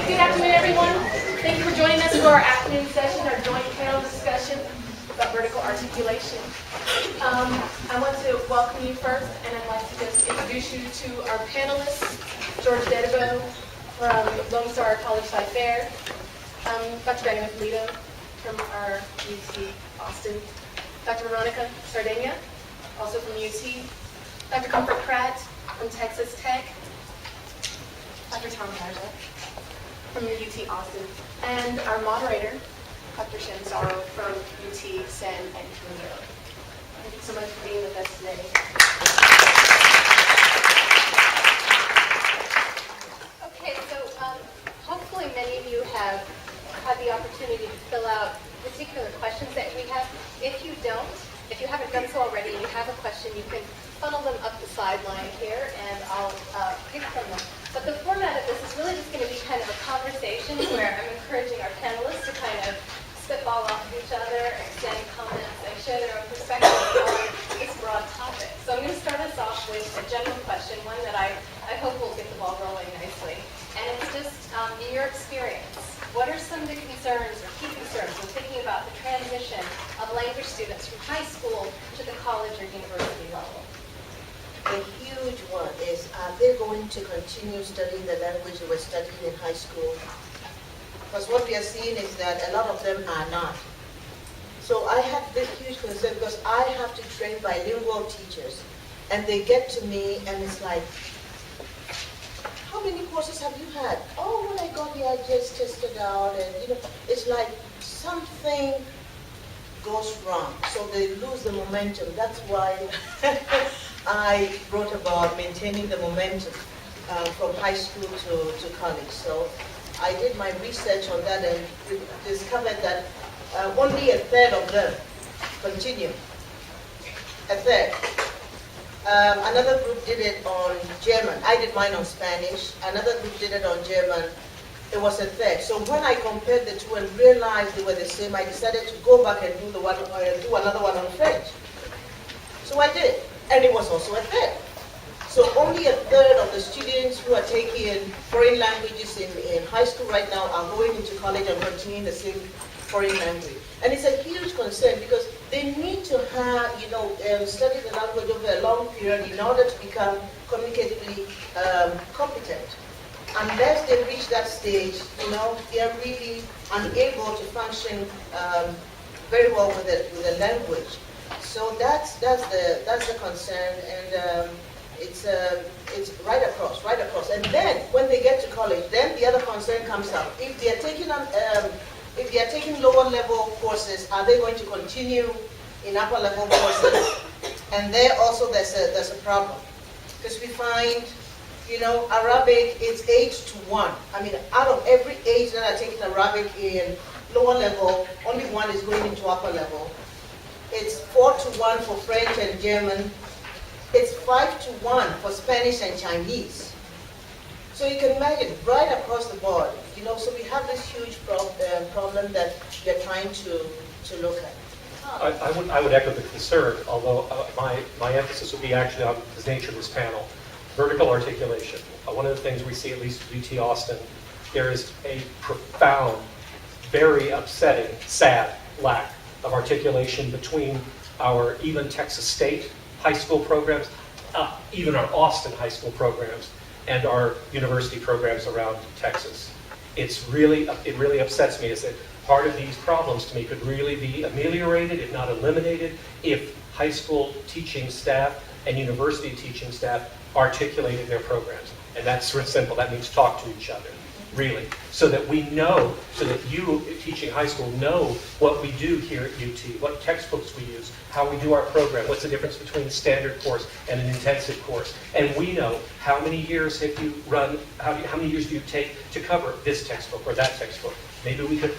Good afternoon, everyone. Thank you for joining us for our afternoon session, our joint panel discussion about vertical articulation. I want to welcome you first, and I'd like to just introduce you to our panelists, George Dedebo from Lone Star College Side Fair, Dr. Diana Polito from our UT Austin, Dr. Veronica Sardegna, also from UT, Dr. Comfort Pratt from Texas Tech, Dr. Tom Haja from UT Austin, and our moderator, Dr. Shansaro from UT San Antonio. Thank you so much for being with us today. Okay, so hopefully many of you have had the opportunity to fill out particular questions that we have. If you don't, if you haven't done so already and you have a question, you can funnel them up the sideline here and I'll pick from them. But the format of this is really just going to be kind of a conversation where I'm encouraging our panelists to kind of spitball off of each other, extend comments, and share their own perspectives on this broad topic. So I'm going to start us off with a general question, one that I hope will get the ball rolling nicely. And it's just, in your experience, what are some of the concerns or key concerns when thinking about the transition of language students from high school to the college or university level? A huge one is, are they going to continue studying the language they were studying in high school? Because what we are seeing is that a lot of them are not. So I have this huge concern because I have to train bilingual teachers and they get to me and it's like, how many courses have you had? Oh, when I got here, I just tested out and it's like something goes wrong. So they lose the momentum. That's why I wrote about maintaining the momentum from high school to college. So I did my research on that and discovered that only a third of them continue. A third. Another group did it on German. I did mine on Spanish. Another group did it on German. It was a third. So when I compared the two and realized they were the same, I decided to go back and do another one on French. So I did. And it was also a third. So only a third of the students who are taking foreign languages in high school right now are going into college and continuing the same foreign language. And it's a huge concern because they need to have, study the language over a long period in order to become communicatively competent. Unless they reach that stage, they are really unable to function very well with the language. So that's the concern, and it's right across. And then when they get to college, then the other concern comes up. If they are taking lower level courses, are they going to continue in upper level courses? And there also there's a problem because we find Arabic is 8-to-1. I mean, out of every 8 that are taking Arabic in lower level, only 1 is going into upper level. It's 4-to-1 for French and German. It's 5-to-1 for Spanish and Chinese. So you can imagine, right across the board, so we have this huge problem that we are trying to look at. I would echo the concern, although my emphasis would be actually on the nature of this panel. Vertical articulation. One of the things we see, at least at UT Austin, there is a profound, very upsetting, sad lack of articulation between our even Texas State high school programs, even our Austin high school programs, and our university programs around Texas. It really upsets me is that part of these problems to me could really be ameliorated, if not eliminated, if high school teaching staff and university teaching staff articulated their programs. And that's sort of simple. That means talk to each other, really. So that we know, so that you teaching high school know what we do here at UT, what textbooks we use, how we do our program, what's the difference between a standard course and an intensive course. And we know how many years have you run, how many years do you take to cover this textbook or that textbook. Maybe we could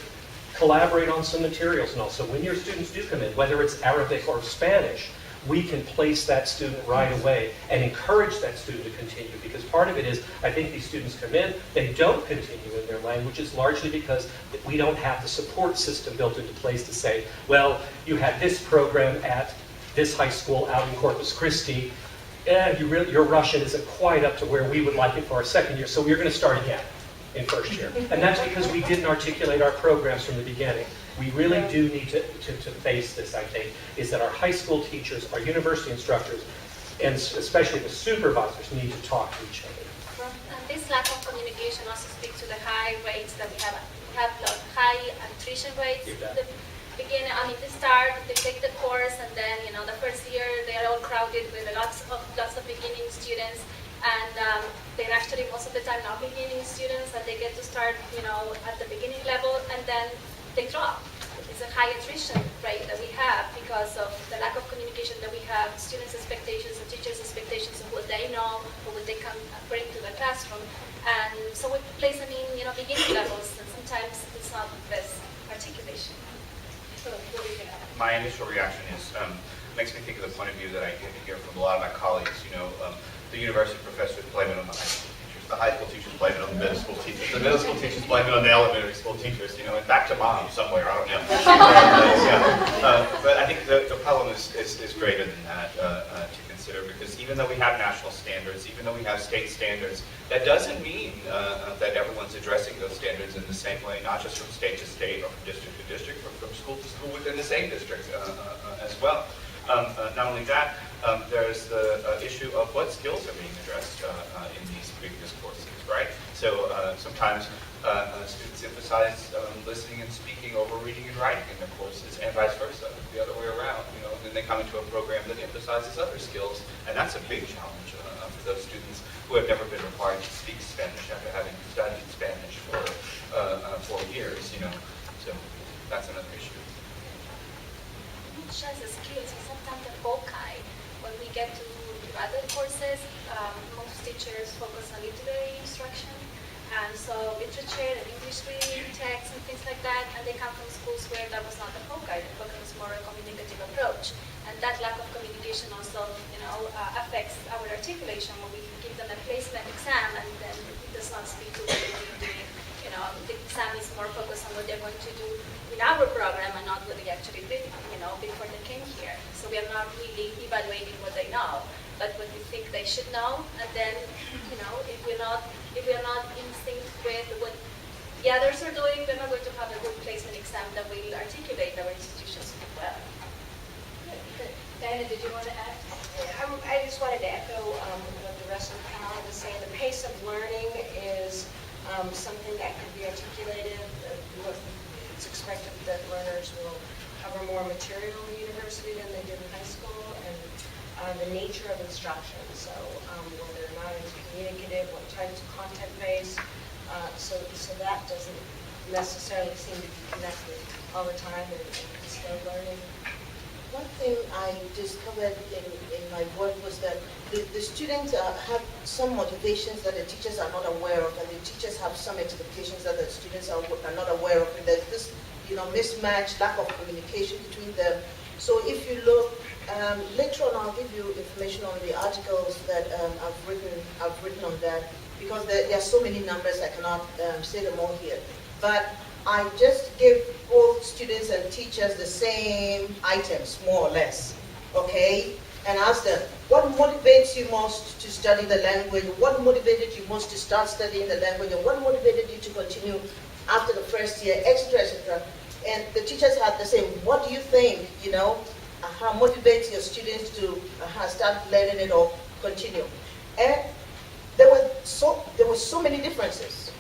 collaborate on some materials and also when your students do come in, whether it's Arabic or Spanish, we can place that student right away and encourage that student to continue. Because part of it is, I think these students come in, they don't continue in their languages largely because we don't have the support system built into place to say, well, you had this program at this high school out in Corpus Christi, your Russian isn't quite up to where we would like it for our second year, so we're going to start again. in first year. And that's because we didn't articulate our programs from the beginning. We really do need to face this, I think, is that our high school teachers, our university instructors, and especially the supervisors need to talk to each other. And this lack of communication also speaks to the high rates that we have. We have high attrition rates. The beginning, I mean, they start, they take the course, and then, you know, the first year they are all crowded with lots of beginning students, and they're actually most of the time not beginning students, and they get to start, you know, at the beginning level, and then they drop. It's a high attrition rate that we have because of the lack of communication that we have, students' expectations and teachers' expectations of what they know, or what they can bring to the classroom. And so we place them in, you know, beginning levels, and sometimes it's not the best articulation. So what do you think? My initial reaction is, makes me think of the point of view that I hear from a lot of my colleagues. You know, the university professors blame it on the high school teachers. The high school teachers blame it on the middle school teachers. The middle school teachers blame it on the elementary school teachers. You know, and back to mom somewhere. I don't know. But I think the problem is greater than that to consider, because even though we have national standards, even though we have state standards, that doesn't mean that everyone's addressing those standards in the same way, not just from state to state or from district to district, but from school to school within the same district as well. Not only that, there's the issue of what skills are being addressed in these previous courses, right? So sometimes students emphasize listening and speaking over reading and writing in their courses, and vice versa, the other way around. You know, and then they come into a program that emphasizes other skills, and that's a big challenge for those students who have never been required to speak Spanish after having studied Spanish for 4 years. You know, so that's another issue. Just the skills, and sometimes the foci. When we get to other courses, most teachers focus on literary instruction, and so literature and English reading, text, and things like that, and they come from schools where that was not the foci. The foci was more a communicative approach, and that lack of communication also, you know, affects our articulation. When we give them a placement exam, and then it does not speak to what they're doing. You know, the exam is more focused on what they're going to do in our program and not what they actually did, you know, before they came here. So we are not really evaluating what they know, but what we think they should know. And then, you know, if we're not in sync with what the others are doing, we're not going to have a good placement exam that will articulate our institutions well. Good. Diana, did you want to add? I just wanted to echo what the rest of the panel was saying. The pace of learning is something that can be articulated. It's expected that learners will cover more material in university than they did in high school, and the nature of instruction. So whether or not it's communicative, what types of content base. So that doesn't necessarily seem to be connected all the time in slow learning. One thing I discovered in my work was that the students have some motivations that the teachers are not aware of, and the teachers have some expectations that the students are not aware of. And there's this, you know, mismatch, lack of communication between them. So if you look, later on I'll give you information on the articles that I've written on that, because there are so many numbers I cannot say them all here. But I just give both students and teachers the same items, more or less, okay? And ask them, what motivates you most to study the language? What motivated you most to start studying the language? And what motivated you to continue after the first year, etc., etc.? And the teachers had the same, what do you think, you know, how motivates your students to start learning it or continue? And there were so many differences,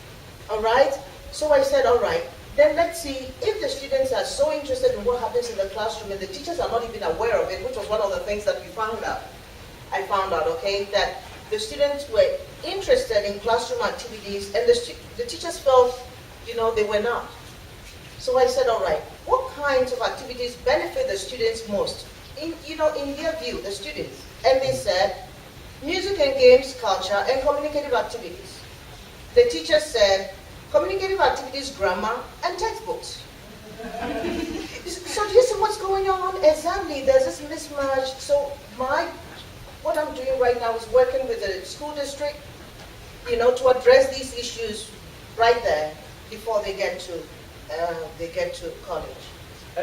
all right? So I said, all right, then let's see if the students are so interested in what happens in the classroom and the teachers are not even aware of it, which was one of the things that we found out. I found out, okay, that the students were interested in classroom activities and the teachers felt, you know, they were not. So I said, all right, what kinds of activities benefit the students most? In their view, the students. And they said, music and games, culture, and communicative activities. The teachers said, communicative activities, grammar, and textbooks. So do you see what's going on? Exactly, there's this mismatch. So what I'm doing right now is working with the school district, you know, to address these issues right there before they get to college.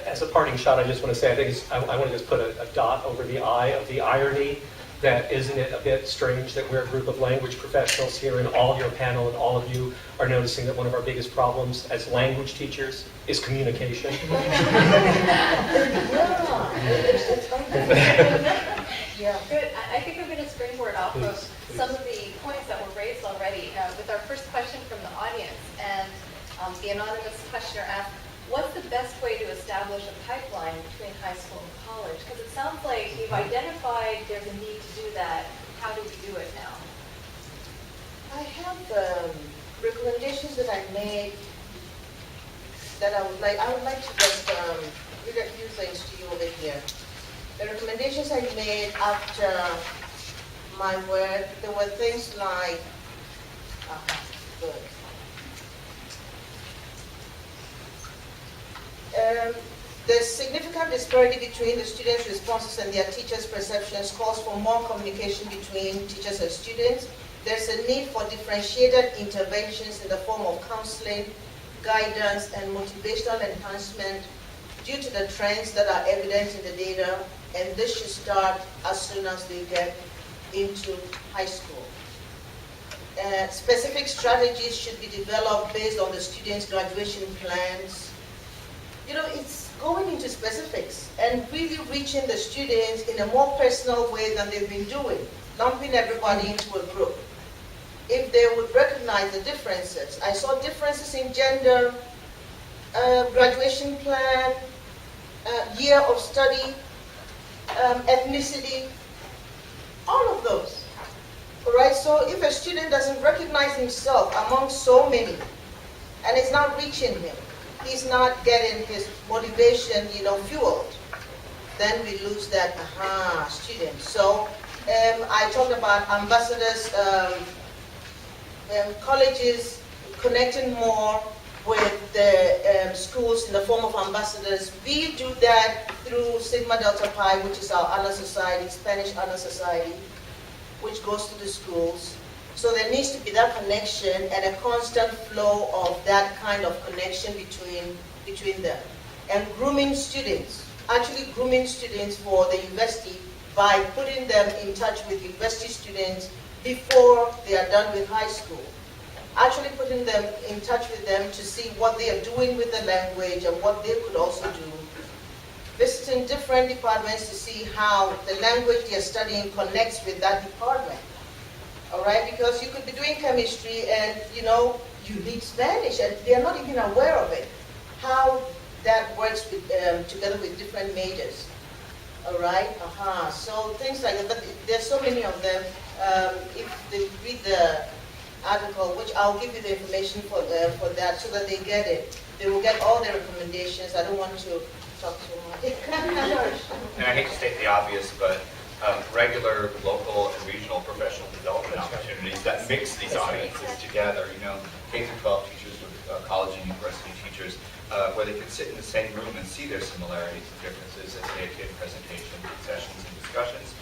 As a parting shot, I just want to say, I want to just put a dot over the I of the irony that isn't it a bit strange that we're a group of language professionals here and all your panel and all of you are noticing that one of our biggest problems as language teachers is communication? Yeah. Good. I think I'm going to springboard off of some of the points that were raised already with our first question from the audience. And the anonymous questioner asked, what's the best way to establish a pipeline between high school and college? Because it sounds like you've identified there's a need to do that. How do we do it now? I have recommendations that I made that I would like to just read a few things to you over here. The recommendations I made after my work, there were things like, good. There's significant disparity between the students' responses and their teachers' perceptions calls for more communication between teachers and students. There's a need for differentiated interventions in the form of counseling, guidance, and motivational enhancement due to the trends that are evident in the data, and this should start as soon as they get into high school. Specific strategies should be developed based on the students' graduation plans. You know, it's going into specifics and really reaching the students in a more personal way than they've been doing, lumping everybody into a group. If they would recognize the differences. I saw differences in gender, graduation plan, year of study, ethnicity, all of those. All right, so if a student doesn't recognize himself among so many, and it's not reaching him, he's not getting his motivation, fueled, then we lose that student. So I talked about ambassadors, colleges connecting more with the schools in the form of ambassadors. We do that through Sigma Delta Pi, which is our honor society, Spanish honor society, which goes to the schools. So there needs to be that connection and a constant flow of that kind of connection between them. And grooming students for the university by putting them in touch with university students before they are done with high school. Actually putting them in touch with them to see what they are doing with the language and what they could also do. Visiting different departments to see how the language they are studying connects with that department. All right, because you could be doing chemistry and, you need Spanish and they are not even aware of it. How that works with, together with different majors. All right, so things like that, but there's so many of them. If they read the article, which I'll give you the information for that so that they get it. They will get all the recommendations. I don't want to talk too much. And I hate to state the obvious, but regular, local, and regional professional development opportunities that mix these audiences together, K through 12 teachers with college and university teachers, where they can sit in the same room and see their similarities and differences as they attend presentations, sessions, and discussions.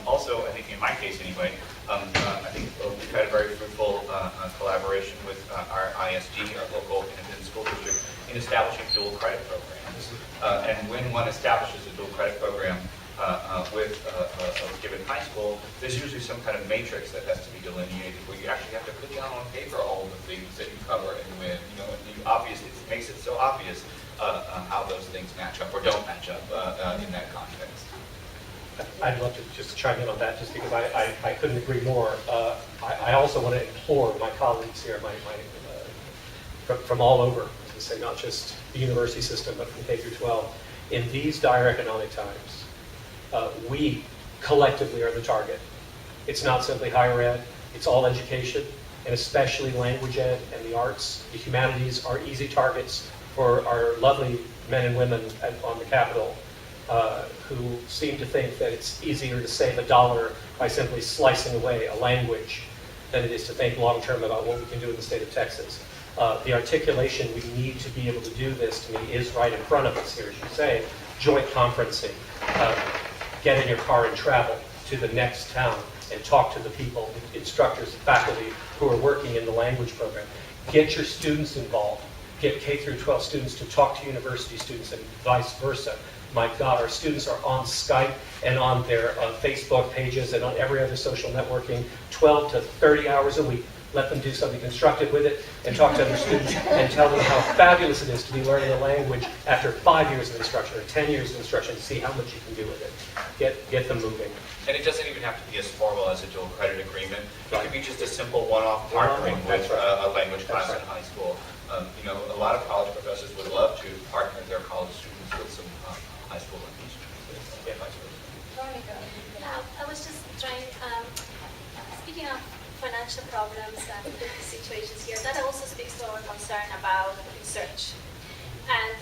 Also, I think in my case anyway, I think we've had a very fruitful collaboration with our ISD, our local independent school district, in establishing dual credit programs. And when one establishes a dual credit program with a given high school, there's usually some kind of matrix that has to be delineated where you actually have to put down on paper all of the things that you cover and when, it makes it so obvious how those things match up or don't match up in that context. I'd love to just chime in on that just because I couldn't agree more. I also want to implore my colleagues here, from all over, to say not just the university system, but from K through 12, in these dire economic times, we collectively are the target. It's not simply higher ed, it's all education, and especially language ed and the arts. The humanities are easy targets for our lovely men and women on the Capitol who seem to think that it's easier to save $1 by simply slicing away a language than it is to think long-term about what we can do in the state of Texas. The articulation we need to be able to do this, to me, is right in front of us here, as you say. Joint conferencing. Get in your car and travel to the next town and talk to the people, instructors, faculty who are working in the language program. Get your students involved. Get K through 12 students to talk to university students and vice versa. My God, our students are on Skype and on their Facebook pages and on every other social networking 12 to 30 hours a week. Let them do something constructive with it and talk to other students and tell them how fabulous it is to be learning a language after 5 years of instruction or 10 years of instruction to see how much you can do with it. Get them moving. And it doesn't even have to be as formal as a dual credit agreement. It could be just a simple one-off One-off, partnering that's with right. a language class That's in right. high school. A lot of college professors would love to partner their college students with some high school language students. Yeah, vice versa. I was just trying, speaking of financial problems and situations here, that also speaks to our concern about research. And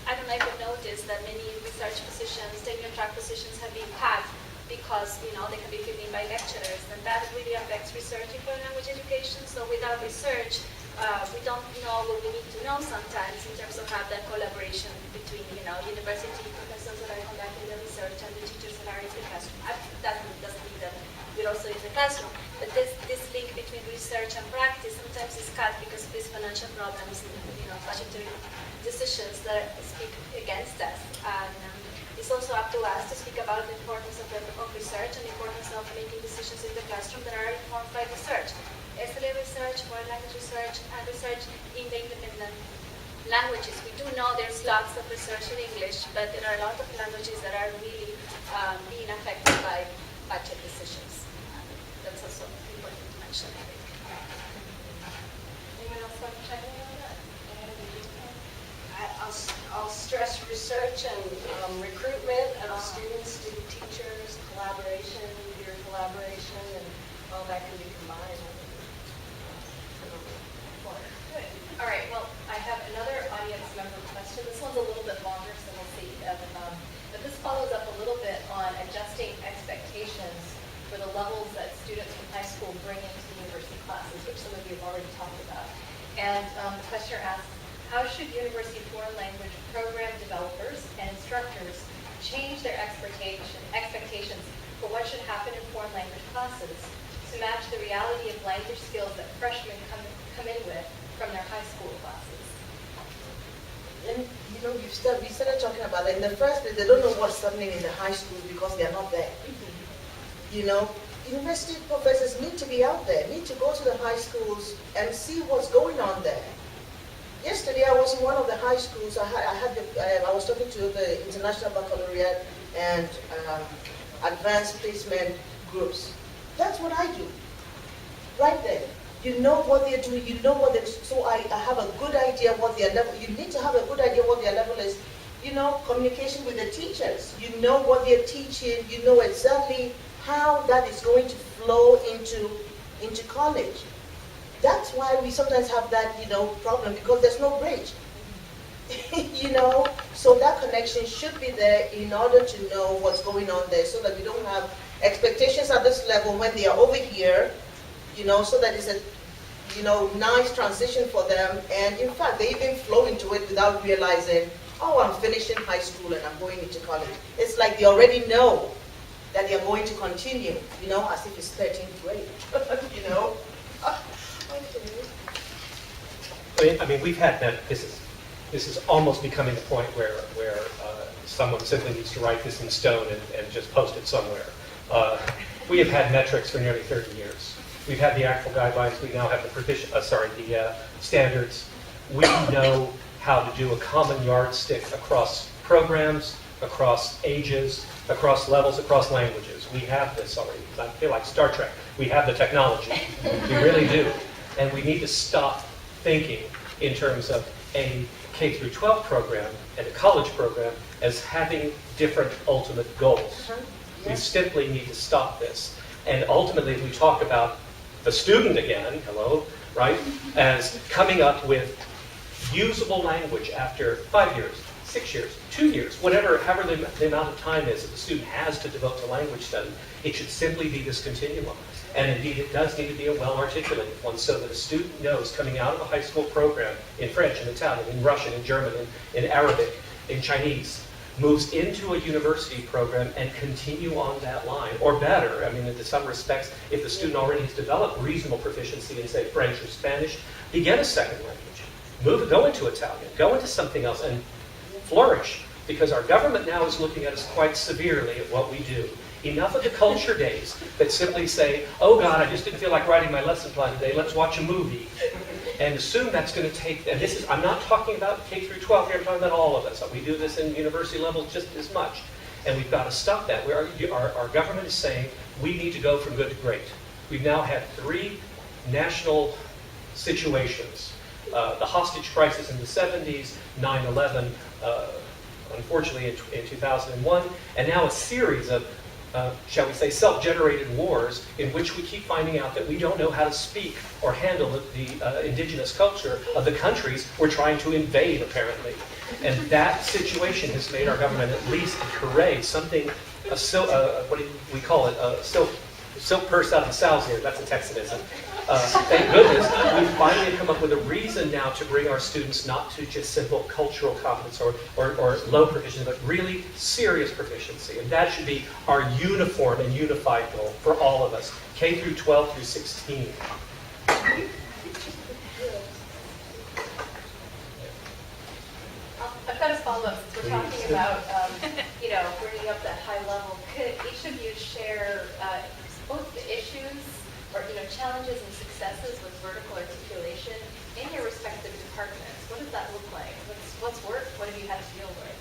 I don't know if you've noticed that many research positions, tenure track positions have been cut because, they can be filled in by lecturers, and that really affects research in foreign language education. So without research, we don't know what we need to know sometimes in terms of have that collaboration between, university professors that are conducting the research and the teachers that are in the classroom. That doesn't mean that we're also in the classroom, but this link between research and practice sometimes is cut because of these financial problems and, budgetary decisions that speak against us. And it's also up to us to speak about the importance of research and the importance of making decisions in the classroom that are informed by research. SLA research, foreign language research, and research in the independent languages. We do know there's lots of research in English, but there are a lot of languages that are really being affected by budget decisions. That's also important to mention, I think. Anyone else want to chime in on that? I'll stress research and recruitment of students, student teachers, collaboration, peer collaboration, and all that can be combined. Good. All right, well, I have another audience member question. This one's a little bit longer, so we'll see. But this follows up a little bit on adjusting expectations for the levels that students from high school bring into university classes, which some of you have already talked about. And the questioner asks, how should university foreign language program developers and instructors change their expectations for what should happen in foreign language classes to match the reality of language skills that freshmen come in with from their high school classes? And we started talking about it. In the first place, they don't know what's happening in the high school because they're not there. University professors need to be out there, need to go to the high schools and see what's going on there. Yesterday, I was in one of the high schools. I was talking to the International Baccalaureate and Advanced Placement groups. That's what I do, right there. You know what they're doing. You know what they're. So I have a good idea what their level. You need to have a good idea what their level is. Communication with the teachers. You know what they're teaching. You know exactly how that is going to flow into college. That's why we sometimes have that, problem because there's no bridge. So that connection should be there in order to know what's going on there so that we don't have expectations at this level when they are over here, so that it's a, nice transition for them. And in fact, they even flow into it without realizing, oh, I'm finishing high school and I'm going into college. It's like they already know that they're going to continue, as if it's 13th grade, I mean, we've had that. This is almost becoming the point where someone simply needs to write this in stone and just post it somewhere. We have had metrics for nearly 30 years. We've had the actual guidelines. We now have the standards. We know how to do a common yardstick across programs, across ages, across levels, across languages. We have this already. I feel like Star Trek. We have the technology. We really do. And we need to stop thinking in terms of a K through 12 program and a college program as having different ultimate goals. We simply need to stop this. And ultimately, we talk about the student again, right, as coming up with usable language after 5 years, 6 years, 2 years, however the amount of time is that the student has to devote to language study. It should simply be this continuum. And indeed, it does need to be a well-articulated one so that a student knows coming out of a high school program in French, in Italian, in Russian, in German, in Arabic, in Chinese, moves into a university program and continue on that line, or better. I mean, in some respects, if the student already has developed reasonable proficiency in, say, French or Spanish, begin a second language. Go into Italian, go into something else, and flourish. because our government now is looking at us quite severely at what we do. Enough of the culture days that simply say, oh God, I just didn't feel like writing my lesson plan today, let's watch a movie. And assume that's going to take, and this is, I'm not talking about K through 12 here, I'm talking about all of us. We do this in university levels just as much. And we've got to stop that. Our government is saying we need to go from good to great. We've now had 3 national situations. The hostage crisis in the 70s, 9/11, unfortunately in 2001, and now a series of, shall we say, self-generated wars in which we keep finding out that we don't know how to speak or handle the indigenous culture of the countries we're trying to invade, apparently. And that situation has made our government at least parade something, what do we call it, a silk purse out of the sow's ear. That's a Texanism. Thank goodness we finally have come up with a reason now to bring our students not to just simple cultural competence or low proficiency, but really serious proficiency. And that should be our uniform and unified goal for all of us, K through 12 through 16. I've got a follow-up since we're talking about, bringing up that high level. Could each of you share both the issues or, challenges and successes with vertical articulation in your respective departments? What does that look like? What's worked? What have you had to deal with?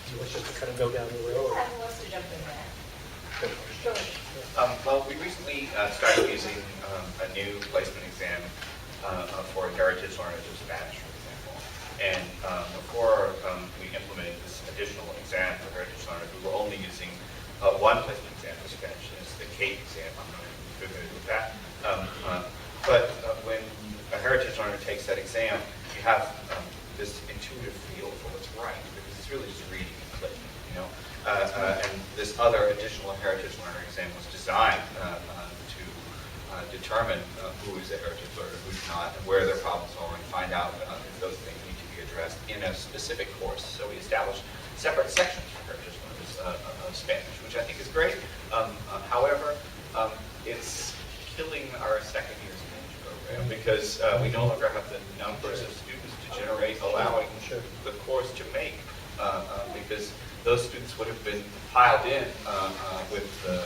So let's just kind of go down the road. Who wants to jump in there? Sure. Well, we recently started using a new placement exam for heritage learners of Spanish, for example. And before we implemented this additional exam for heritage learners, we were only using one placement exam for Spanish, and it's the CAPE exam. I'm not familiar with that. But when a heritage learner takes that exam, you have this intuitive feel for what's right, because it's really just reading and clicking, and this other additional heritage learner exam was designed to determine who is a heritage learner, who's not, and where their problems are, and find out if those things need to be addressed in a specific course. So we established separate sections for heritage learners of Spanish, which I think is great. However, it's killing our second year Spanish program because we no longer have the numbers of students to generate, allowing the course to make, because those students would have been piled in with the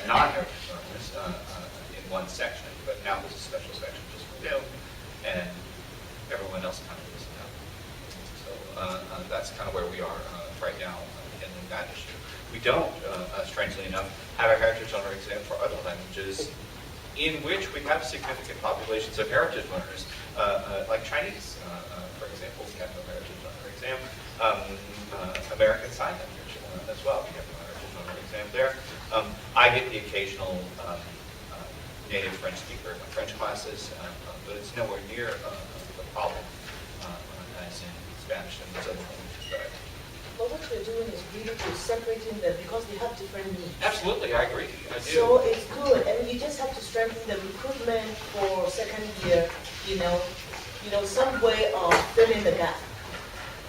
non-heritage learners in one section, but now there's a special section just for them, and everyone else kind of isn't out. So that's kind of where we are right now handling that issue. We don't, strangely enough, have a heritage learner exam for other languages in which we have significant populations of heritage learners, like Chinese, for example, we have a heritage learner exam. American Sign Language as well, we have a heritage learner exam there. I get the occasional native French speaker in my French classes, but it's nowhere near the problem as in Spanish and those other languages that I teach. But what you're doing is really to separating them because they have different needs. Absolutely, I agree. I do. So it's good, and you just have to strengthen the recruitment for second year, some way of filling the gap.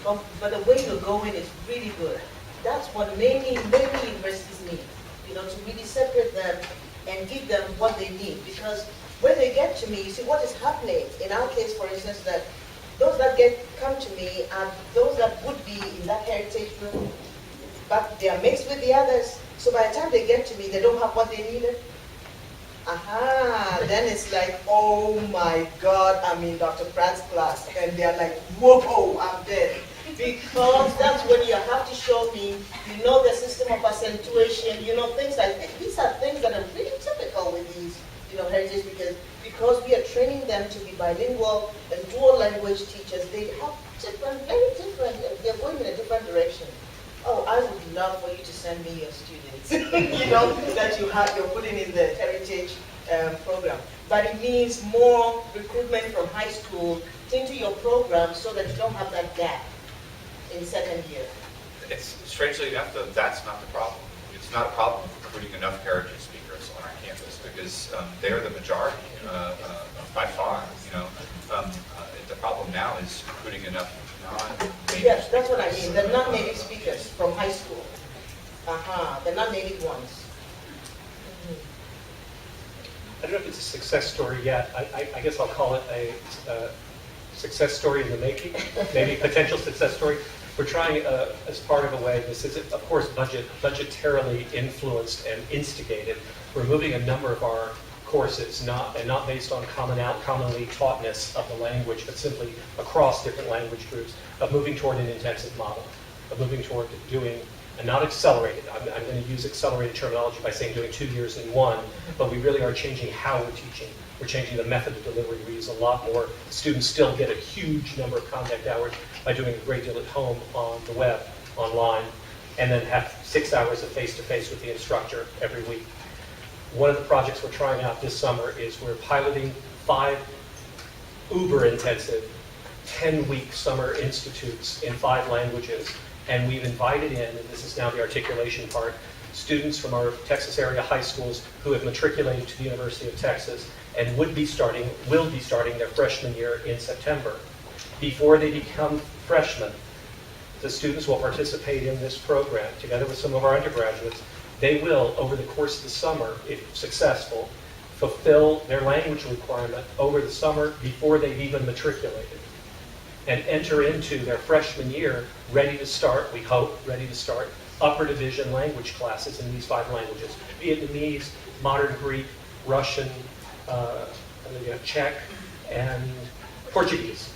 But the way you're going is really good. That's what many universities need, to really separate them and give them what they need. Because when they get to me, you see what is happening. In our case, for instance, that those that come to me are those that would be in that heritage room, but they are mixed with the others. So by the time they get to me, they don't have what they needed. Then it's like, oh my God, I'm in Dr. Pratt's class. And they're like, whoa, I'm dead. Because that's when you have to show me, the system of accentuation, things like that. These are things that are really typical with these, heritage because we are training them to be bilingual and dual language teachers. They have very different, they're going in a different direction. Oh, I would love for you to send me your students, that you're putting in the heritage program. But it means more recruitment from high school into your program so that you don't have that gap in second year. It's strangely enough, though, that's not the problem. It's not a problem of recruiting enough heritage speakers on our campus because they're the majority by far. The problem now is recruiting enough non-native. Yes, that's what I mean. The non-native speakers from high school. The non-native ones. I don't know if it's a success story yet. I guess I'll call it a success story in the making, maybe potential success story. We're trying, as part of a way, this is, of course, budgetarily influenced and instigated. We're moving a number of our courses, not based on commonly taughtness of the language, but simply across different language groups, of moving toward an intensive model, of moving toward doing, and not accelerated. I'm going to use accelerated terminology by saying doing 2 years in one, but we really are changing how we're teaching. We're changing the method of delivery. We use a lot more. Students still get a huge number of contact hours by doing a great deal at home, on the web, online, and then have 6 hours of face-to-face with the instructor every week. One of the projects we're trying out this summer is we're piloting 5 uber-intensive 10-week summer institutes in 5 languages. And we've invited in, and this is now the articulation part, students from our Texas area high schools who have matriculated to the University of Texas and will be starting their freshman year in September. Before they become freshmen, the students will participate in this program together with some of our undergraduates. They will, over the course of the summer, if successful, fulfill their language requirement over the summer before they've even matriculated, and enter into their freshman year ready to start, we hope, upper division language classes in these 5 languages: Vietnamese, modern Greek, Russian, Czech, and Portuguese.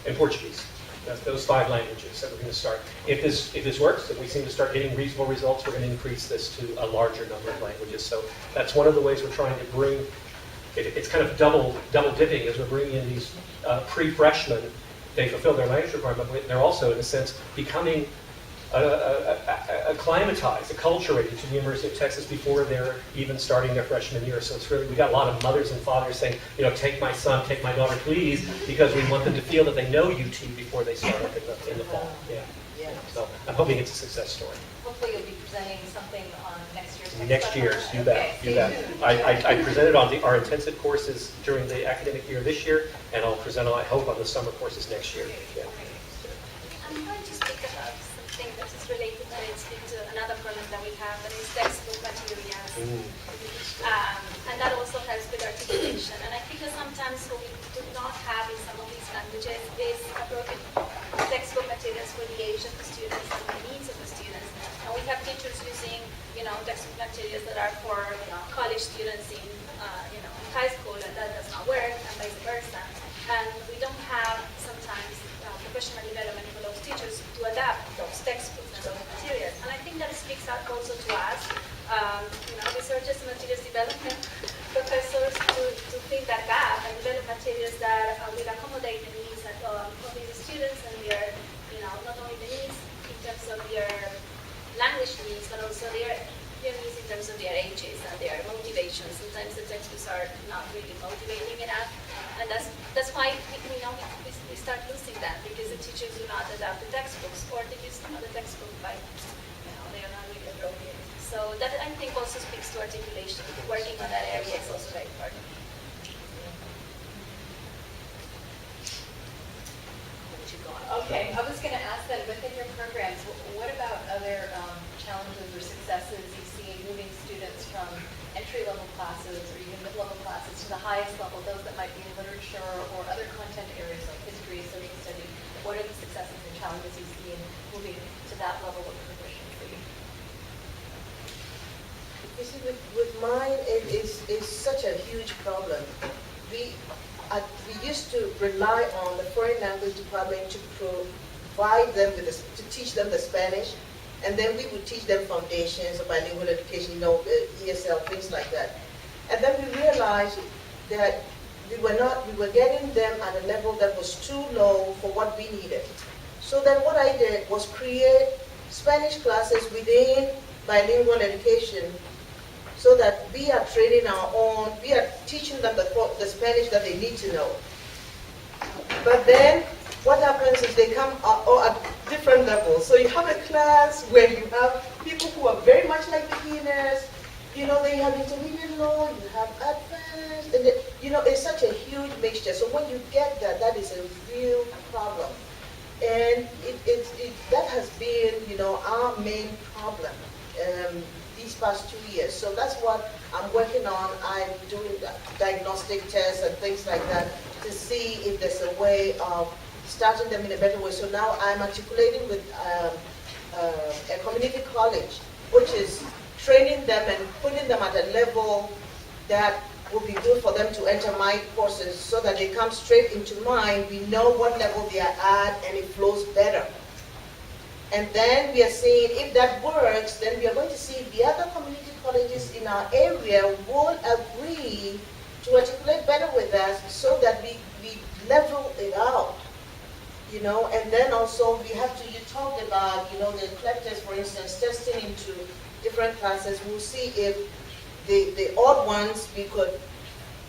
That's those 5 languages that we're going to start. If this works, if we seem to start getting reasonable results, we're going to increase this to a larger number of languages. So that's one of the ways we're trying to bring, it's kind of double dipping as we're bringing in these pre-freshmen. They fulfill their language requirement, but they're also, in a sense, becoming acclimatized, acculturated to the University of Texas before they're even starting their freshman year. So it's really, we got a lot of mothers and fathers saying, take my son, take my daughter, please, because we want them to feel that they know UT before they start up in the fall. Yeah. So I'm hoping it's a success story. Hopefully you'll be presenting something on next year's Next year's, you bet, you bet. I presented on our intensive courses during the academic year this year, and I'll present, I hope, on the summer courses next year. Yeah. I'm going to speak about something that is related to another problem that we have, and it's textbook materials. And that also helps with articulation. And I think that sometimes what we do not have in some of these languages is appropriate textbook materials for the age of the students and the needs of the students. And we have teachers using, textbook materials that are for, college students in, high school, and that does not work, and vice versa. And we don't have sometimes professional development for those teachers to adapt those textbooks and those materials. And I think that speaks out also to us, researchers and materials development professors, to fill that gap and develop materials that will accommodate the needs of these students and their, not only the needs in terms of their language needs, but also their needs in terms of their ages and their motivations. Sometimes the textbooks are not really motivating enough, and that's why we start losing that, because the teachers do not adapt the textbooks, or they use the textbook by they are not really appropriate. So that, I think, also speaks to articulation. Working on that area is also very important. Okay, I was going to ask then, within your programs, what about other challenges or successes you see in moving students from entry-level classes or even mid-level classes to the highest level, those that might be in literature or other content areas like history, social studies? What are the successes and challenges you see in moving to that level of proficiency? You see, with mine, it's such a huge problem. We used to rely on the foreign language department to provide them to teach them the Spanish, and then we would teach them foundations of bilingual education, ESL, things like that. And then we realized that we were getting them at a level that was too low for what we needed. So then what I did was create Spanish classes within bilingual education, so that we are training our own, we are teaching them the Spanish that they need to know. But then what happens is they come at different levels. So you have a class where you have people who are very much like beginners, they have intermediate low, you have advanced, and it's such a huge mixture. So when you get that is a real problem. And that has been, our main problem these past 2 years. So that's what I'm working on. I'm doing diagnostic tests and things like that to see if there's a way of starting them in a better way. So now I'm articulating with a community college, which is training them and putting them at a level that will be good for them to enter my courses so that they come straight into mine. We know what level they are at and it flows better. And then we are seeing if that works, then we are going to see if the other community colleges in our area will agree to articulate better with us so that we level it out. You know, and then also we have to, you talked about, you know, the CLEP test, for instance, testing into different classes. We'll see if the odd ones, we could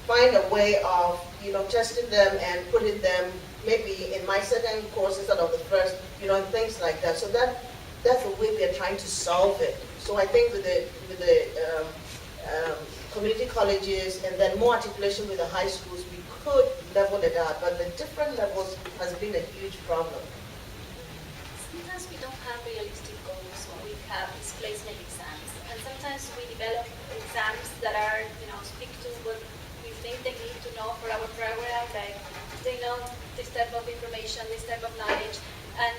find a way of, you know, testing them and putting them maybe in my second course instead of the first, you know, and things like that. So that's the way we are trying to solve it. So I think with the community colleges and then more articulation with the high schools, we could level it out. But the different levels has been a huge problem. Sometimes we don't have realistic goals when we have these placement exams. And sometimes we develop exams that are, you know, speak to what we think they need to know for our program. Like they know this type of information, this type of knowledge. And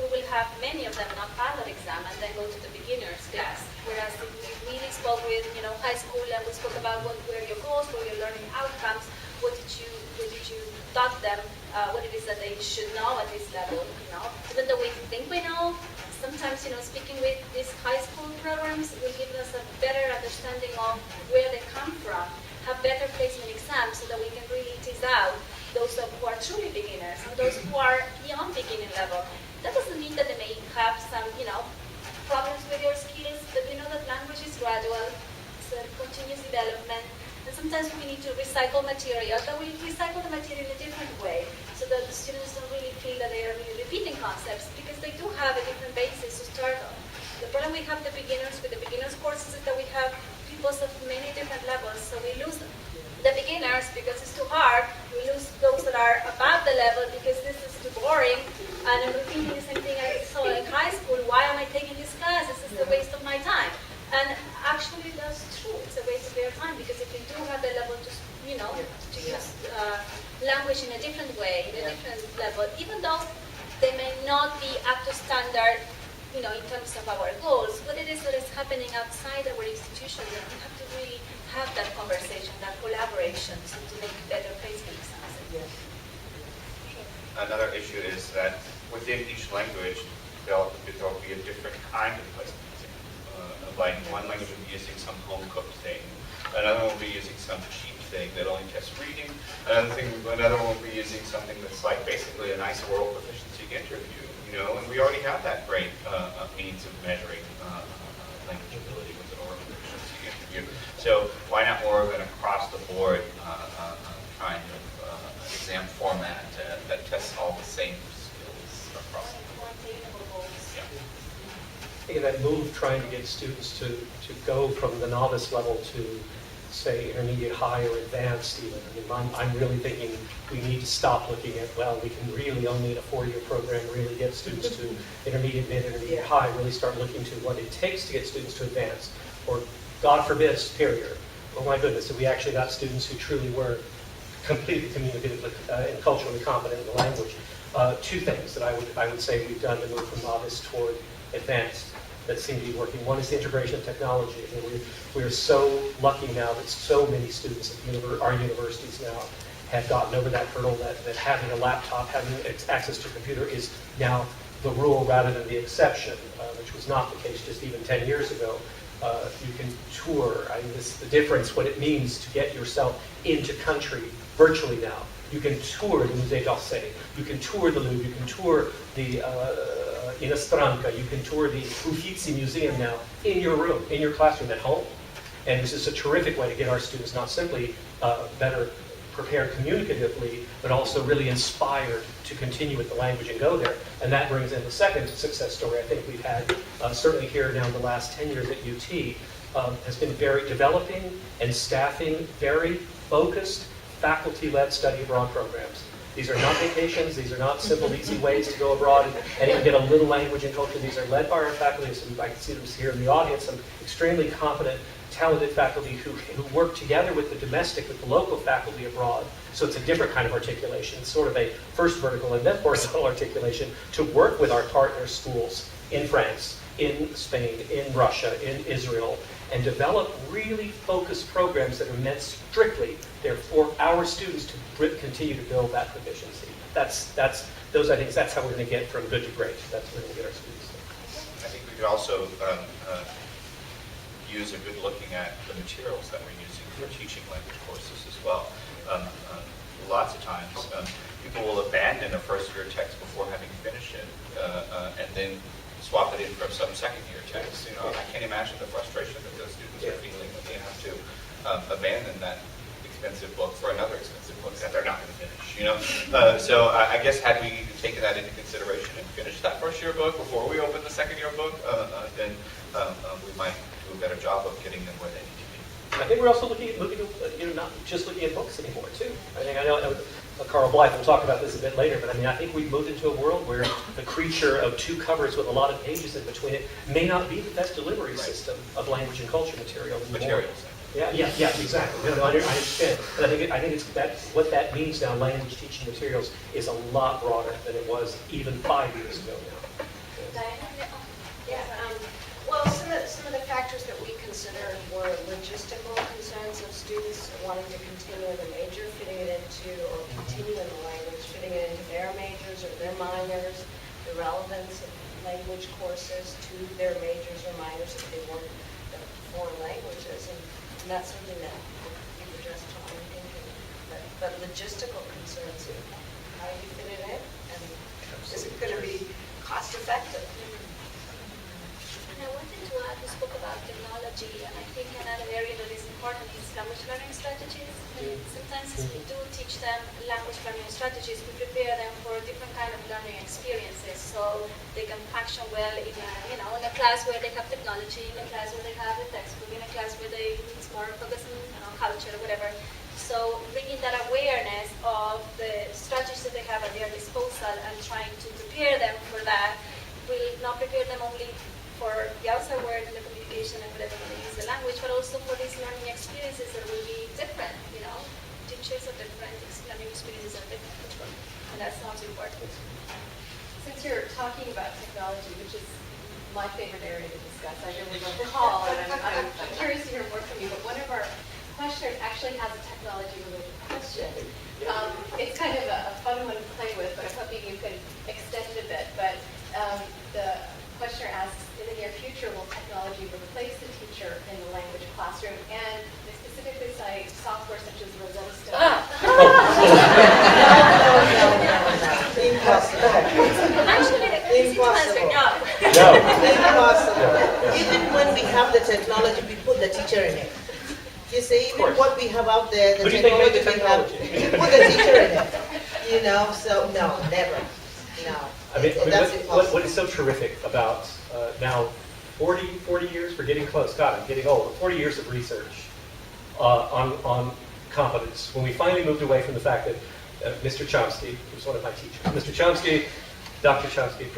we will have many of them not pass that exam and then go to the beginners class. Whereas if we really spoke with, you know, high school and we spoke about what were your goals, what were your learning outcomes, what did you taught them, what it is that they should know at this level, you know. Even though we think we know, sometimes, you know, speaking with these high school programs will give us a better understanding of where they come from, have better placement exams so that we can really tease out those who are truly beginners and those who are beyond beginning level. That doesn't mean that they may have some, you know, problems with your skills, but we know that language is gradual, it's a continuous development, and sometimes we need to recycle material, but we recycle the material in a different way so that the students don't really feel that they are really repeating concepts because they do have a different basis to start on. The problem we have with the beginners courses is that we have pupils of many different levels, so we lose the beginners because it's too hard, we lose those that are above the level because this is too boring, and I'm thinking the same thing I saw in high school, why am I taking this class? This is a waste of my time. And actually that's true, it's a waste of their time because if you do have the level to, you know, to use language in a different way, in a different level, even though they may not be up to standard, you know, in terms of our goals, what it is that is happening outside our institution, that we have to really have that conversation, that collaboration to make better placement exams. Yes. Another issue is that within each language, there'll be a different kind of placement. Like one language will be using some home-cooked thing, another one will be using some cheap thing that only tests reading, another one will be using something that's like basically a nice oral proficiency interview, you know, and we already have that great means of measuring language ability with an oral proficiency interview. So why not more of an across-the-board kind of exam format that tests all the same skills across the board? Yeah. In that move, trying to get students to go from the novice level to, say, intermediate, high, or advanced even. I mean, I'm really thinking we need to stop looking at, well, we can really only in a 4-year program really get students to intermediate, mid-intermediate, high, really start looking to what it takes to get students to advance, or God forbid, superior. Oh my goodness, if we actually got students who truly were completely communicatively and culturally competent in the language. 2 things that I would say we've done to move from novice toward advanced that seem to be working. One is the integration of technology. I mean, we're so lucky now that so many students at our universities now have gotten over that hurdle that having a laptop, having access to a computer is now the rule rather than the exception, which was not the case just even 10 years ago. You can tour. I mean, the difference, what it means to get yourself into country virtually now. You can tour the Musée d'Orsay. You can tour the Louvre. You can tour the Inastranka. You can tour the Uffizi Museum now in your room, in your classroom at home. And this is a terrific way to get our students not simply better prepared communicatively, but also really inspired to continue with the language and go there. And that brings in the second success story I think we've had, certainly here now in the last 10 years at UT, has been very developing and staffing very focused faculty-led study abroad programs. These are not vacations. These are not simple, easy ways to go abroad and even get a little language and culture. These are led by our faculty. So I can see them here in the audience, some extremely competent talented faculty who work together with the domestic, with the local faculty abroad. So it's a different kind of articulation. It's sort of a first vertical and then horizontal articulation to work with our partner schools in France, in Spain, in Russia, in Israel, and develop really focused programs that are meant strictly there for our students to continue to build that proficiency. That's how we're going to get from good to great. That's where we're going to get our students. I think we could also use a good looking at the materials that we're using for teaching language courses as well. Lots of times, people will abandon a first-year text before having finished it, and then swap it in from some second-year text. I can't imagine the frustration that those students are feeling when they have to abandon that expensive book for another expensive book that they're not going to finish. So I guess had we taken that into consideration and finished that first-year book before we open the second-year book, then we might do a better job of getting them where they need to be. I think we're also looking at, not just looking at books anymore, too. I know Carl Blythe will talk about this a bit later, but I think we've moved into a world where the creature of 2 covers with a lot of pages in between it may not be the best delivery system of language and culture material anymore. Materials. Yeah, exactly. No, I understand. But I think what that means now, language teaching materials, is a lot broader than it was even 5 years ago now. Diana? Yeah, well, some of the factors that we considered were logistical concerns of students wanting to continue in a major, fitting it into, or continue in the language, fitting it into their majors or their minors, the relevance of language courses to their majors or minors if they weren't foreign languages, and that's something that we've addressed on thinking. But logistical concerns of how do you fit it in, and is it going to be cost effective? And I wanted to add, you spoke about technology, and I think another area that is important is language learning strategies. And sometimes we do teach them language learning strategies. We prepare them for different kind of learning experiences, so they can function well in a class where they have technology, in a class where they have a textbook, in a class where it's more focused on culture or whatever. So bringing that awareness of the strategies that they have at their disposal and trying to prepare them for that will not prepare them only for the outside world and the communication and whatever when they use the language, but also for these learning experiences that will be different, Teachers are different, learning experiences are different as well. And that sounds important. Since you're talking about technology, which is my favorite area to discuss, I really love Paul, and I'm curious to hear more from you, but one of our questioners actually has a technology-related question. It's kind of a fun one to play with, but I'm hoping you can extend it a bit. But the questioner asks, in the near future, will technology replace the teacher in the language classroom? And they specifically cite software such as Rosetta Stone. Impossible. Actually, the easy answer, no. Impossible. Even when we have the technology, we put the teacher in it. You see, even what we have out there, the Who do you think made technology the we have, technology? we put the teacher in it. So no, never. No. That's impossible. What is so terrific about now 40 years, we're getting close, God, I'm getting old, 40 years of research on competence. When we finally moved away from the fact that Mr. Chomsky, who was one of my teachers, Mr. Chomsky, Dr. Chomsky,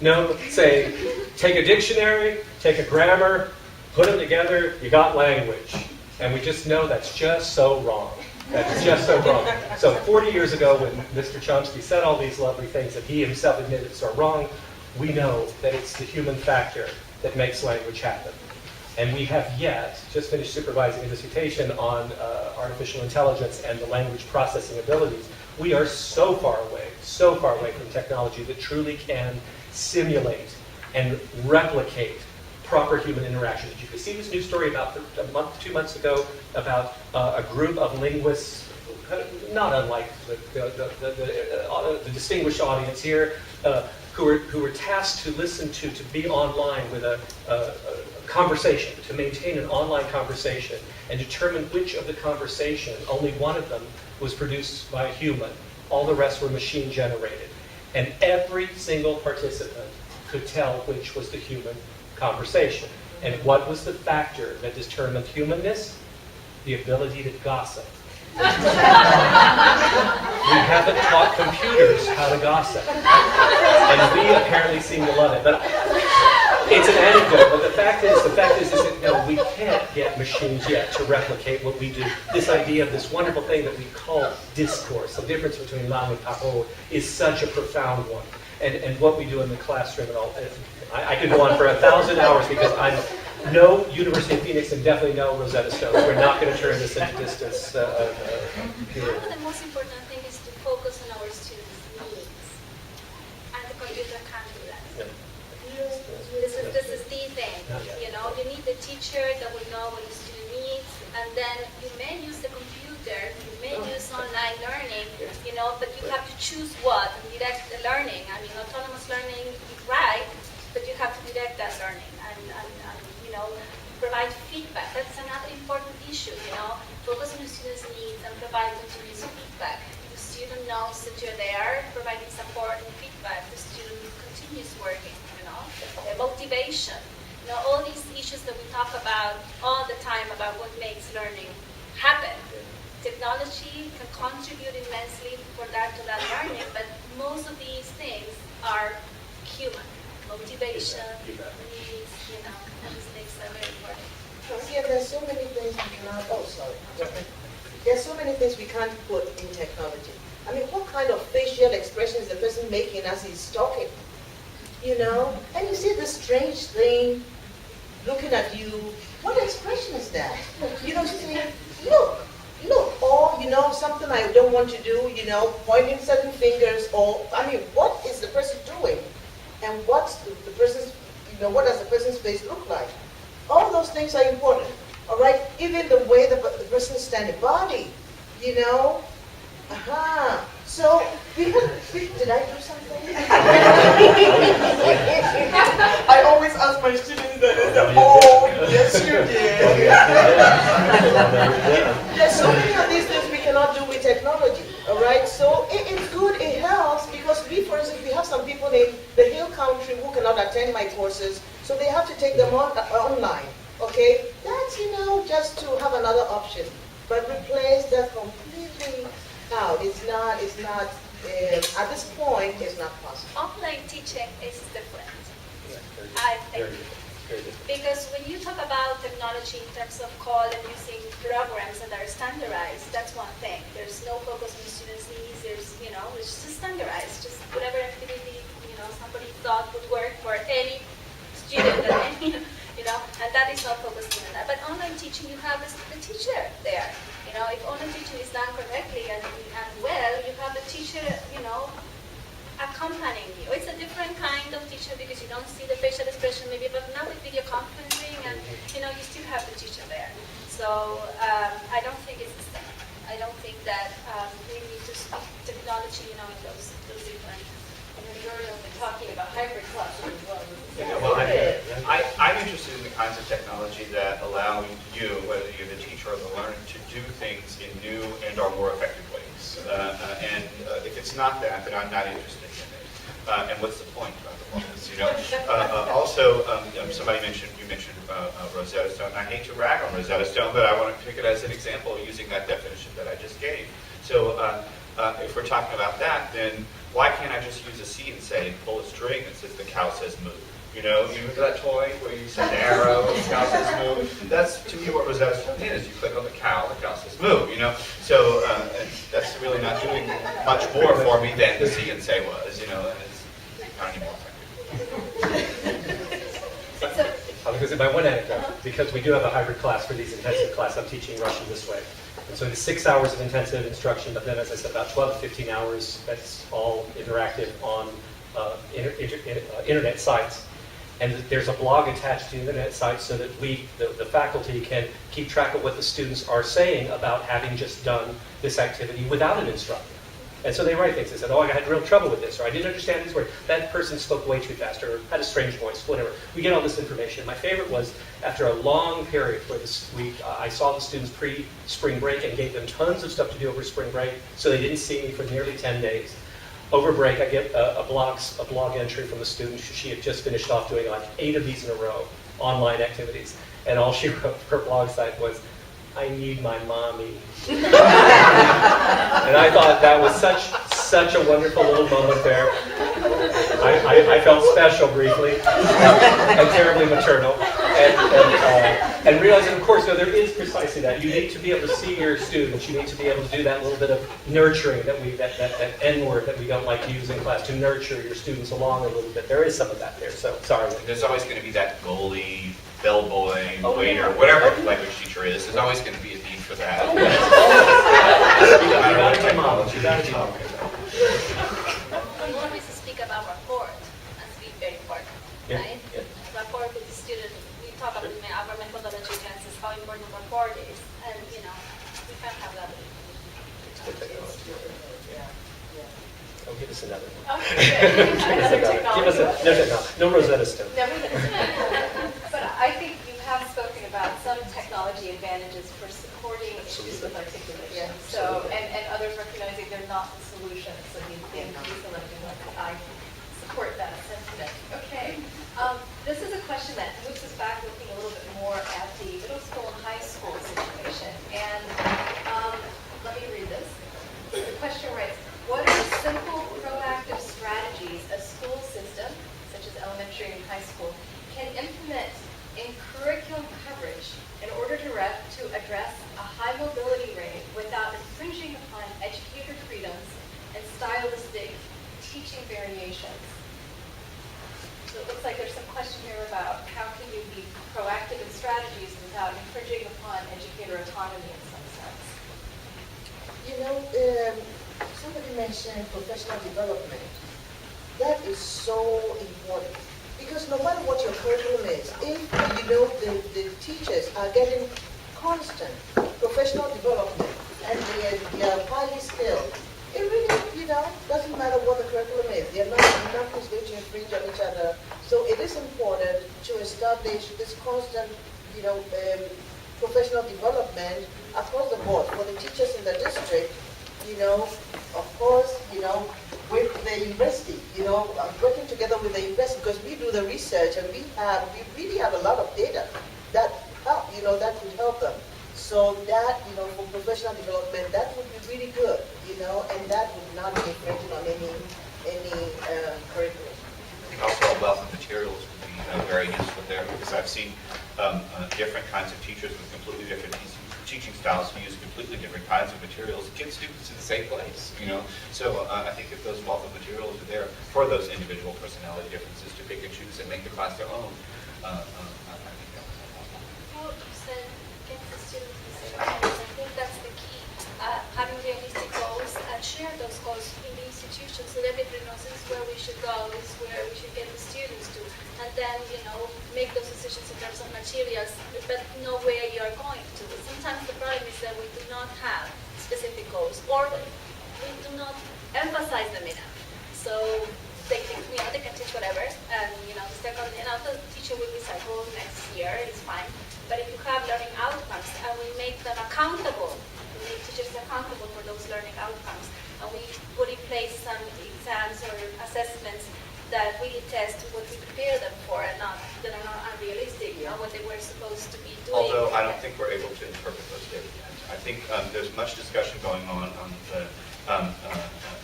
known, say, take a dictionary, take a grammar, put them together, you got language. And we just know that's just so wrong. That's just so wrong. So 40 years ago, when Mr. Chomsky said all these lovely things that he himself admitted are wrong, we know that it's the human factor that makes language happen. And we have yet just finished supervising a dissertation on artificial intelligence and the language processing abilities. We are so far away from technology that truly can simulate and replicate proper human interaction. Did you see this news story about a month, 2 months ago about a group of linguists, not unlike the distinguished audience here, who were tasked to listen to be online with a conversation, to maintain an online conversation, and determine which of the conversation, only one of them was produced by a human. All the rest were machine generated. And every single participant could tell which was the human conversation. And what was the factor that determined humanness? The ability to gossip. We haven't taught computers how to gossip. And we apparently seem to love it. But it's an anecdote, but the fact is that no, we can't get machines yet to replicate what we do. This idea of this wonderful thing that we call discourse, the difference between langue and parole, is such a profound one. And what we do in the classroom and all, I could go on for 1,000 hours because I'm no University of Phoenix and definitely no Rosetta Stone. We're not going to turn this into distance. One of the most important thing is to focus on our students' needs, and the computer can't do that. Yeah. This is the thing. You know, you need the teacher that will know what the student needs, and then you may use the computer, you may use online learning, you know, but you have to choose what and direct the learning. I mean, autonomous learning is right, but you have to direct that learning and you know, provide feedback. That's another important issue, you know, focus on the student's needs and provide continuous feedback. The student knows that you're there, providing support and feedback. The student continues working, you know, the motivation. You know, all these issues that we talk about all the time about what makes learning happen. Technology can contribute immensely to that learning, but most of these things are human. Motivation, needs, you know, and these things are very important. Yeah, there's so many things we cannot, There's so many things we can't put in technology. I mean, what kind of facial expression is the person making as he's talking? You know? And you see this strange thing looking at you. What expression is that? You know, saying, look, or, you know, something I don't want to do, you know, pointing certain fingers, or, I mean, what is the person doing? And what's the person's, you know, what does the person's face look like? All those things are important, all right? Even the way the person standing, body, you know? So, did I do something? I always ask my students that, I say, oh, yes you did. There's so many of these things we cannot do with technology, all right? So, it's good, it helps, because for instance, we have some people in the Hill Country who cannot attend my courses, so they have to take them online, okay? That's, you know, just to have another option. But replace that completely out. It's not, at this point, it's not possible. Offline teaching is different, Yeah, I think. very different. Because when you talk about technology in terms of call and using programs that are standardized, that's one thing. There's no focus on the students' needs. There's, you know, it's just standardized. Just whatever activity, you know, somebody thought would work for any student, and any, you know, and that is not focusing on that. But online teaching, you have the teacher there. You know, if online teaching is done correctly and well, you have the teacher, you know, accompanying you. It's a different kind of teacher because you don't see the facial expression maybe, but now with video conferencing and, you know, you still have the teacher there. So I don't think it's the same. I don't think that we need to speak technology, you know, in those different. And then you're talking about hybrid classrooms as well. Yeah, well, I'm interested in the kinds of technology that allow you, whether you're the teacher or the learner, to do things in new and or more effective ways. And if it's not that, then I'm not interested in it. And what's the point about the bonus, you know? Also, somebody mentioned Rosetta Stone. I hate to rag on Rosetta Stone, but I want to pick it as an example using that definition that I just gave. So if we're talking about that, then why can't I just use a C and say, pull a string that says the cow says move? You know, you remember that toy where you set an arrow, the cow says move? That's, to me, what Rosetta Stone is. You click on the cow says move, you know? So that's really not doing much more for me than the See and Say was, you know, and it's not anymore. I was going to say my one anecdote, because we do have a hybrid class for these intensive classes. I'm teaching Russian this way. And so it's 6 hours of intensive instruction, but then, as I said, about 12 to 15 hours, that's all interactive on internet sites. And there's a blog attached to the internet site so that we, the faculty, can keep track of what the students are saying about having just done this activity without an instructor. And so they write things. They said, oh, I had real trouble with this, or I didn't understand these words. That person spoke way too fast, or had a strange voice, whatever. We get all this information. My favorite was after a long period where this week, I saw the students pre-spring break and gave them tons of stuff to do over spring break, so they didn't see me for nearly 10 days. Over break, I get a blog entry from a student. She had just finished off doing like 8 of these in a row, online activities. And all she wrote for her blog site was, I need my mommy. And I thought that was such a wonderful little moment there. I felt special briefly and terribly maternal, and realizing, of course, no, there is precisely that. You need to be able to see your students. You need to be able to do that little bit of nurturing that N word that we don't like to use in class, to nurture your students along a little bit. There is some of that there. So sorry. There's always going to be that goalie, bellboy, Oh, waiter, yeah. whatever language teacher is. There's always going to be a need for that. You got to model. You got to model. We always speak about rapport as being very important, Yeah, right? yeah. Rapport with the student. We talk about our methodology classes, how important rapport is, and we can't have that. Oh, give us another one. Okay. Another Give us technology. no Rosetta Stone. No, but I think you have spoken about some technology advantages for supporting issues with articulation. So, and others recognizing they're not the solution, so the selecting one. I support that sentiment. Okay. This is a question that moves us back, looking a little bit more at the middle school and high school situation. And let me read this. The question writes, what are simple proactive strategies a school system, such as elementary and high school, can implement in curriculum coverage in order to address a high mobility rate without infringing upon educator freedoms and stylistic teaching variations? So it looks like there's some question here about how can you be proactive in strategies without infringing upon educator autonomy in some sense. You know, somebody mentioned professional development. That is so important because no matter what your curriculum is, if you know the teachers are getting constant professional development and they are highly skilled, it really, doesn't matter what the curriculum is. Nothing is going to infringe on each other. So it is important to establish this constant, professional development across the board for the teachers in the district. Of course, with the university, working together with the university because we do the research and we really have a lot of data that help, that could help them. So that, for professional development, that would be really good, and that would not be infringing on any curriculum. I think also a wealth of materials would be very useful there because I've seen different kinds of teachers with completely different teaching styles who use completely different kinds of materials get students in the same place, So I think if those wealth of materials are there for those individual personality differences to pick and choose and make the class their own, I think that would help. Well, you said get the students in the same place. I think that's the key. Having realistic goals and share those goals in the institution so that everybody knows this is where we should go, this is where we should get the students to, and then, make those decisions in terms of materials, but know where you're going to. Sometimes the problem is that we do not have specific goals, or we do not emphasize them enough. So they can teach whatever, and the second, the teacher will recycle next year, it's fine. But if you have learning outcomes, and we make them accountable, we make teachers accountable for those learning outcomes, and we put in place some exams or assessments that really test what we prepare them for and that are not unrealistic, what they were supposed to be doing. Although I don't think we're able to interpret those data yet. I think there's much discussion going on the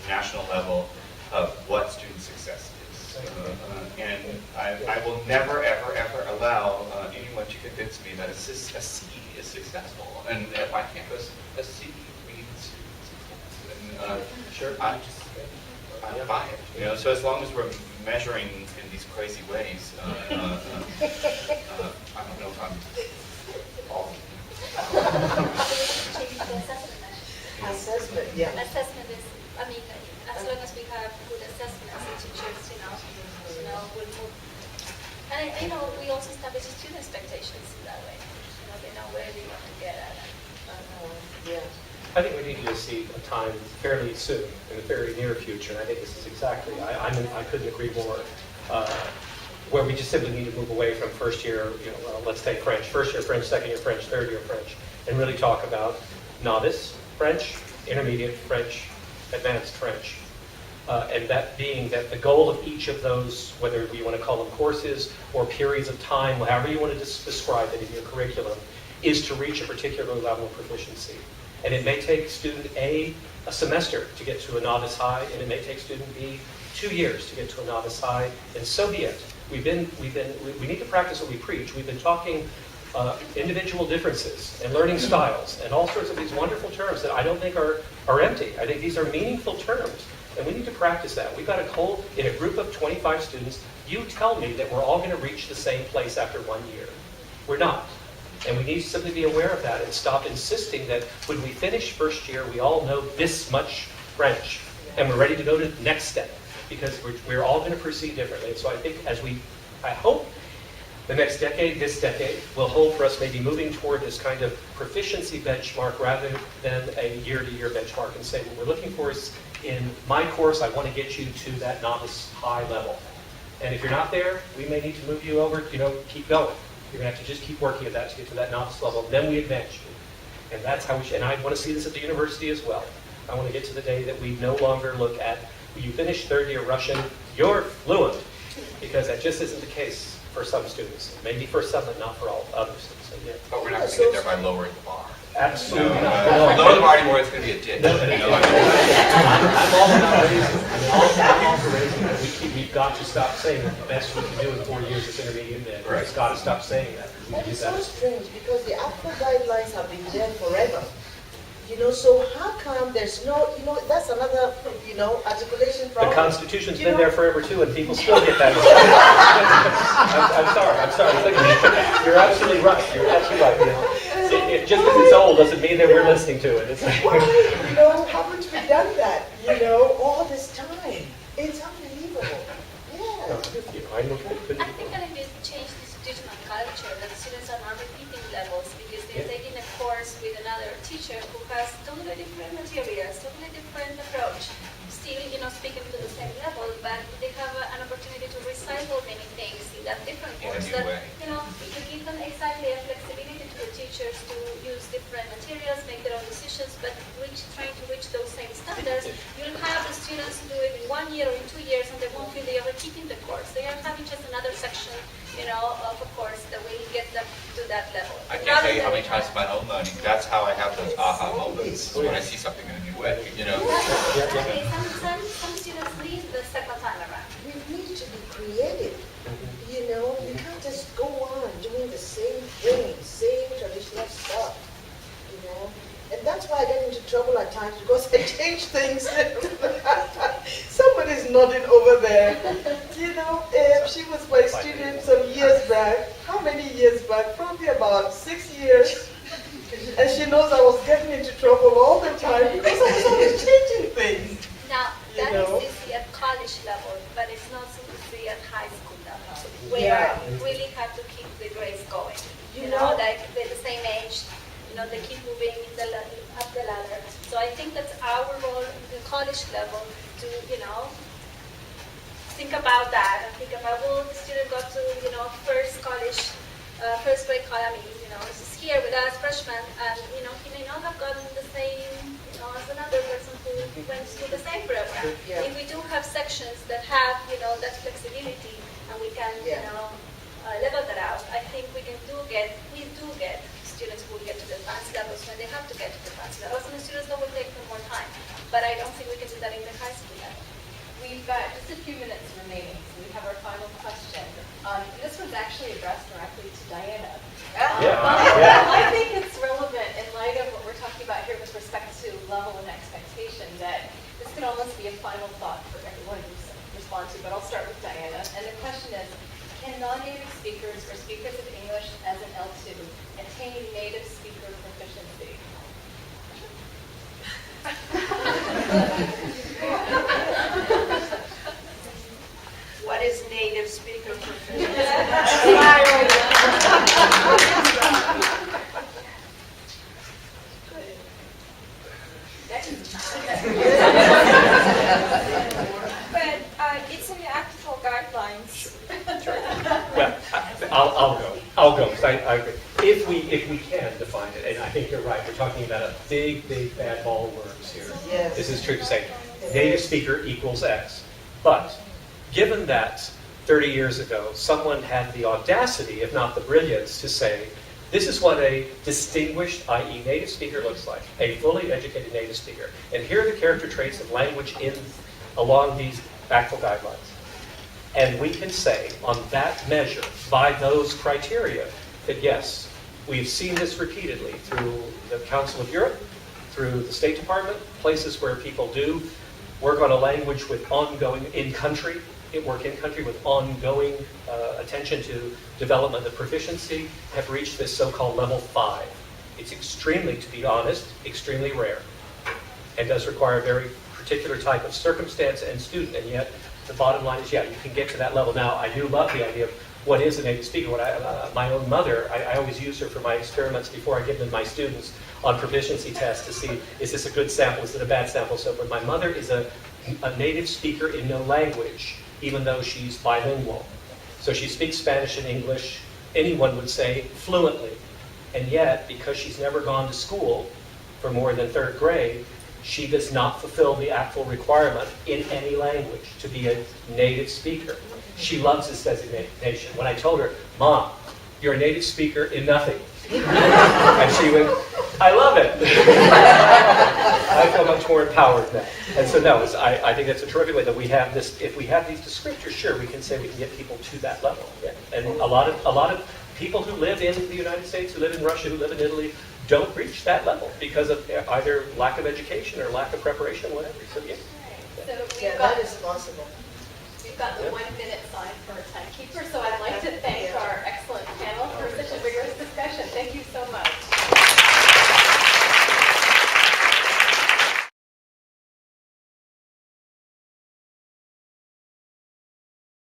national level of what student success is. And I will never, ever, ever allow anyone to convince me that a C is successful. And if I can't go a C means success. And Sure. I don't buy it. So as long as we're measuring in these crazy ways, I don't know if I'm all. Assessment, yeah. Assessment is, as long as we have good assessment as a teachers, we'll move. And we also establish student expectations in that way. They know where they want to get at. Yeah. I think we need to see a time fairly soon, in the very near future, and I think this is exactly, I couldn't agree more, where we just simply need to move away from first year, let's take French, first year French, second year French, third year French, and really talk about novice French, intermediate French, advanced French. And that being that the goal of each of those, whether you want to call them courses or periods of time, however you want to describe it in your curriculum, is to reach a particular level of proficiency. And it may take student A a semester to get to a novice high, and it may take student B 2 years to get to a novice high, and so be it. We need to practice what we preach. We've been talking individual differences and learning styles and all sorts of these wonderful terms that I don't think are empty. I think these are meaningful terms, and we need to practice that. We've got to hold, in a group of 25 students, you tell me that we're all going to reach the same place after 1 year. We're not. And we need to simply be aware of that and stop insisting that when we finish first year, we all know this much French, and we're ready to go to the next step, because we're all going to proceed differently. And so I think I hope the next decade, this decade, will hold for us maybe moving toward this kind of proficiency benchmark rather than a year-to-year benchmark, and say what we're looking for is, in my course, I want to get you to that novice high level. And if you're not there, we may need to move you over, keep going. You're going to have to just keep working at that to get to that novice level. Then we advance you. And that's how we should, and I want to see this at the university as well. I want to get to the day that we no longer look at, when you finish third year Russian, you're fluent. Because that just isn't the case for some students. Maybe for some, but not for all others. So, yeah. But we're not going to get there by lowering the bar. Absolutely If not. we lower the bar anymore, it's going to be a ditch. I'm all about raising. I'm all for raising. We've got to stop saying that the best we can do in 4 years is intermediate mid. Right. We've got to stop saying that. We And do it's that. so strange because the APCO guidelines have been there forever. So how come there's no, that's another, articulation The problem. Constitution's been there forever too, and people still get that. I'm sorry. You're absolutely right. Just because it's old doesn't mean that we're listening to it. It's like, Why, haven't we done that, all this time? It's unbelievable. Yeah. I know it couldn't I be. think that it will change the institutional culture, that students are not repeating levels because they're taking a course with another teacher who has totally different materials, totally different approach, still, speaking to the same level, but they have an opportunity to recycle many things in that different In a course. new That, way. you give them exactly a flexibility to the teachers to use different materials, make their own decisions, but trying to reach those same standards. You'll have the students do it in 1 year or in 2 years, and they won't feel they are repeating the course. They are having just another section, of a course that will get them to that level. I can't tell you how many times in my own learning, that's how I have those aha moments, when I see something in a new way, Exactly. Some students need the second time around. We need to be creative. You can't just go on doing the same thing, same traditional stuff. And that's why I get into trouble at times because I change things. Somebody's nodding over there. She was my student some years back. How many years back? Probably about 6 years. And she knows I was getting into trouble all the time because I was always changing things. Now, that is easy at college level, but it's not so easy at high school level, where Yeah. you really have to keep the grades going. Like they're the same age, they keep moving up the ladder. So I think that's our role in the college level to, think about that and think about, will the student go to, first grade college, this is here with us, freshman, and, he may not have gotten the same, as another person who went to the same program. Yeah. If we do have sections that have, that flexibility, and we can, level that out, I think we do get students who will get to the advanced levels when they have to get to the advanced levels, and the students that will take them more time. But I don't think we can do that in the high school level. We've got just a few minutes remaining, so we have our final question. This was actually addressed directly to Diana. I think it's relevant in light of what we're talking about here with respect to level and expectation, that this could almost be a final thought for everyone to respond to, but I'll start with Diana. And the question is, can non-native speakers or speakers of English as an L2 attain native speaker proficiency? What is native speaker proficiency? But it's in the Article guidelines. Well, I'll go. 'Cause I agree. If we can define it, and I think you're right, we're talking about a big bad ball of worms here. Yes. This is true to say native speaker equals X. But given that 30 years ago, someone had the audacity, if not the brilliance, to say This is what a distinguished, i.e. native speaker looks like, a fully educated native speaker. And here are the character traits of language along these ACTFL guidelines. And we can say, on that measure, by those criteria, that yes, we've seen this repeatedly through the Council of Europe, through the State Department, places where people do work on a language with ongoing, work in country with ongoing attention to development of proficiency, have reached this so-called level 5. It's extremely, to be honest, extremely rare, and does require a very particular type of circumstance and student, and yet the bottom line is, yeah, you can get to that level. Now, I do love the idea of what is a native speaker. My own mother, I always use her for my experiments before I give them to my students on proficiency tests to see, is this a good sample, is it a bad sample, so forth. My mother is a native speaker in no language, even though she's bilingual. So she speaks Spanish and English, anyone would say, fluently. And yet, because she's never gone to school for more than 3rd grade, she does not fulfill the actual requirement in any language to be a native speaker. She loves this designation. When I told her, Mom, you're a native speaker in nothing. And she went, I love it. I feel much more empowered now. And so no, I think that's a terrific way that we have this. If we have these descriptors, sure, we can say we can get people to that level. Yeah. And a lot of people who live in the United States, who live in Russia, who live in Italy, don't reach that level because of either lack of education or lack of preparation, whatever. So yeah.